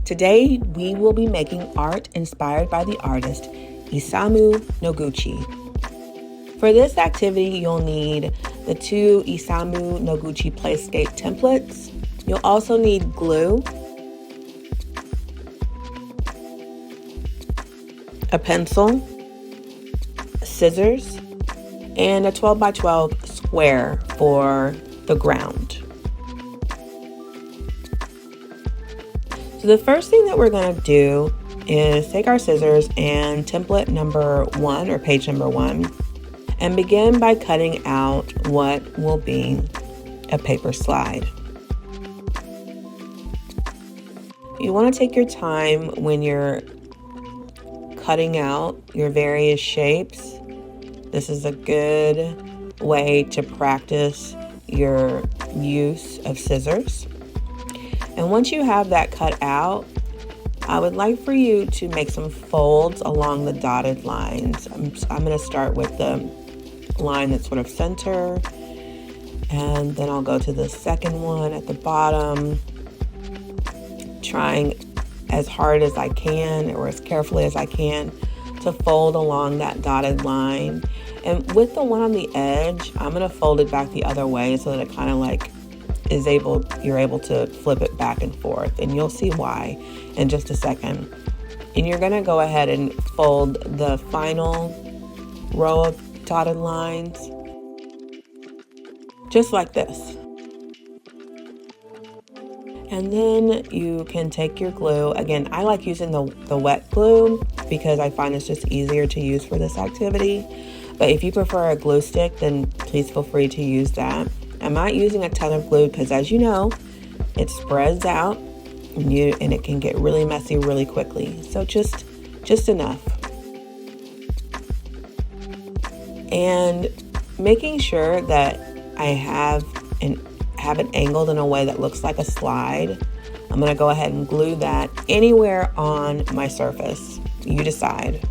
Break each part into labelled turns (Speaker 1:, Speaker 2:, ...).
Speaker 1: Today, we will be making art inspired by the artist Isamu Noguchi. For this activity, you'll need the two Isamu Noguchi Playscape templates. You'll also need glue, a pencil, scissors, and a 12 by 12 square for the ground. So the first thing that we're going to do is take our scissors and template number 1 or page number 1 and begin by cutting out what will be a paper slide. You want to take your time when you're cutting out your various shapes. This is a good way to practice your use of scissors. And once you have that cut out, I would like for you to make some folds along the dotted lines. I'm going to start with the line that's sort of center, and then I'll go to the second one at the bottom, trying as hard as I can or as carefully as I can to fold along that dotted line. And with the one on the edge, I'm going to fold it back the other way so that it kind of like you're able to flip it back and forth, and you'll see why in just a second. And you're going to go ahead and fold the final row of dotted lines just like this. And then you can take your glue. Again, I like using the wet glue because I find it's just easier to use for this activity. But if you prefer a glue stick, then please feel free to use that. I'm not using a ton of glue because, as you know, it spreads out and it can get really messy really quickly. So just enough. And making sure that I have it angled in a way that looks like a slide. I'm going to go ahead and glue that anywhere on my surface. You decide.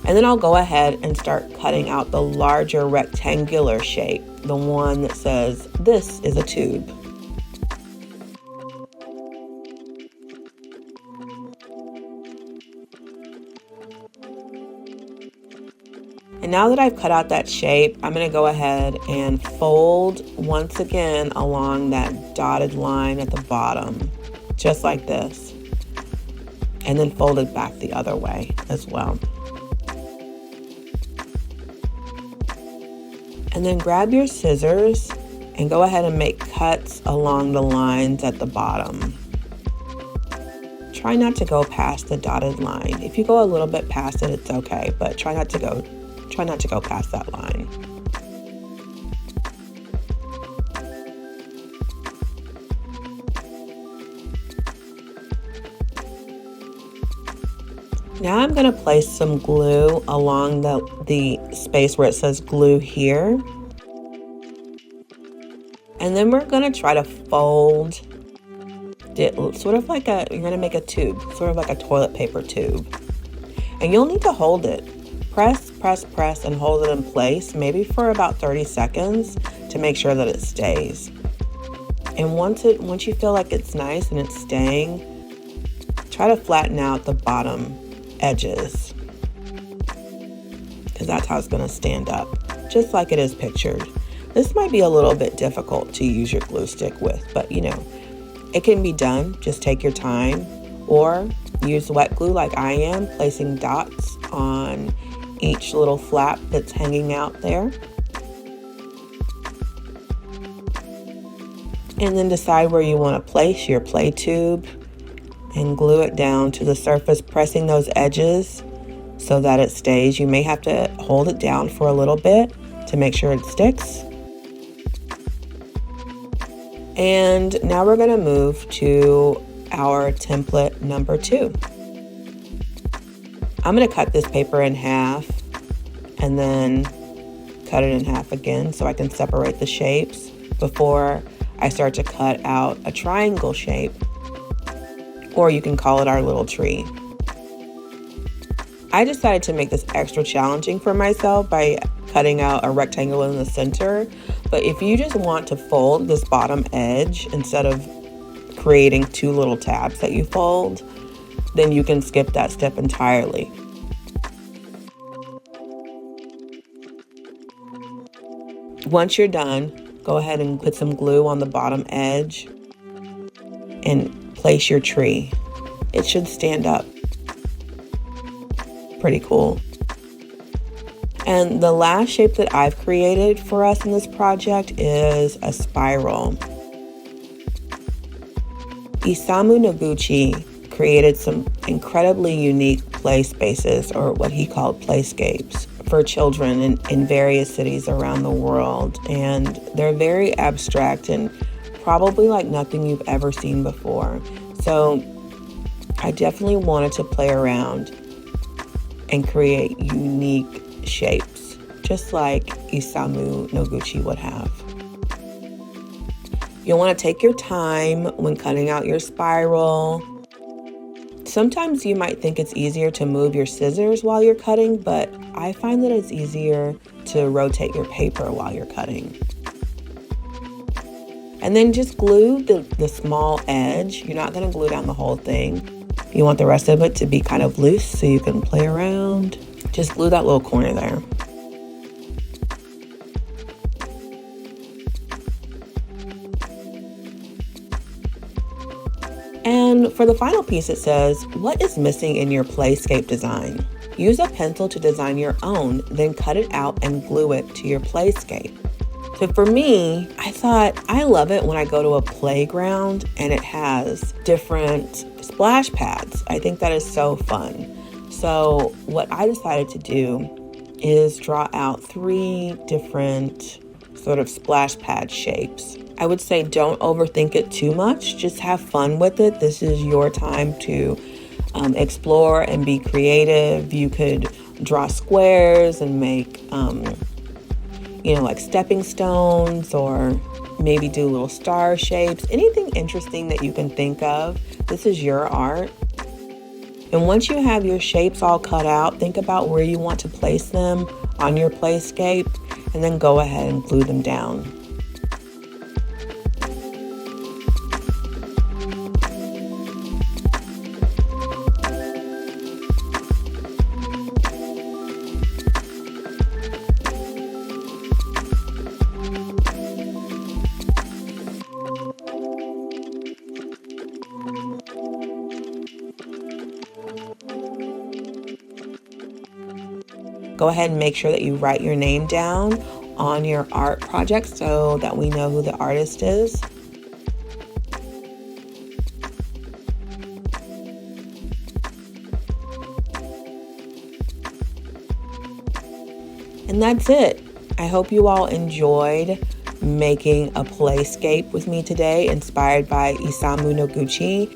Speaker 1: And then I'll go ahead and start cutting out the larger rectangular shape, the one that says, "This is a tube." And now that I've cut out that shape, I'm going to go ahead and fold once again along that dotted line at the bottom, just like this. And then fold it back the other way as well. And then grab your scissors and go ahead and make cuts along the lines at the bottom. Try not to go past the dotted line. If you go a little bit past it, it's okay, but try not to go past that line. Now I'm going to place some glue along the space where it says glue here. And then we're going to try to fold it sort of like you're going to make a tube, sort of like a toilet paper tube. And you'll need to hold it. Press, press, press, and hold it in place, maybe for about 30 seconds to make sure that it stays. And once you feel like it's nice and it's staying, try to flatten out the bottom edges, because that's how it's going to stand up, just like it is pictured. This might be a little bit difficult to use your glue stick with, but it can be done. Just take your time, or use wet glue like I am, placing dots on each little flap that's hanging out there. And then decide where you want to place your play tube and glue it down to the surface, pressing those edges so that it stays. You may have to hold it down for a little bit to make sure it sticks. And now we're going to move to our template number 2. I'm going to cut this paper in half and then cut it in half again so I can separate the shapes before I start to cut out a triangle shape, or you can call it our little tree. I decided to make this extra challenging for myself by cutting out a rectangle in the center, but if you just want to fold this bottom edge instead of creating two little tabs that you fold, then you can skip that step entirely. Once you're done, go ahead and put some glue on the bottom edge and place your tree. It should stand up. Pretty cool. And the last shape that I've created for us in this project is a spiral. Isamu Noguchi created some incredibly unique play spaces, or what he called Playscapes, for children in various cities around the world. And they're very abstract and probably like nothing you've ever seen before. So I definitely wanted to play around and create unique shapes, just like Isamu Noguchi would have. You'll want to take your time when cutting out your spiral. Sometimes you might think it's easier to move your scissors while you're cutting, but I find that it's easier to rotate your paper while you're cutting. And then just glue the small edge. You're not going to glue down the whole thing. You want the rest of it to be kind of loose so you can play around. Just glue that little corner there. And for the final piece, it says, what is missing in your Playscape design? Use a pencil to design your own, then cut it out and glue it to your Playscape. So for me, I thought I love it when I go to a playground and it has different splash pads. I think that is so fun. So what I decided to do is draw out 3 different sort of splash pad shapes. I would say don't overthink it too much. Just have fun with it. This is your time to explore and be creative. You could draw squares and make, like stepping stones, or maybe do little star shapes. Anything interesting that you can think of. This is your art. And once you have your shapes all cut out, think about where you want to place them on your Playscape, and then go ahead and glue them down. Go ahead and make sure that you write your name down on your art project so that we know who the artist is. And that's it. I hope you all enjoyed making a Playscape with me today, inspired by Isamu Noguchi.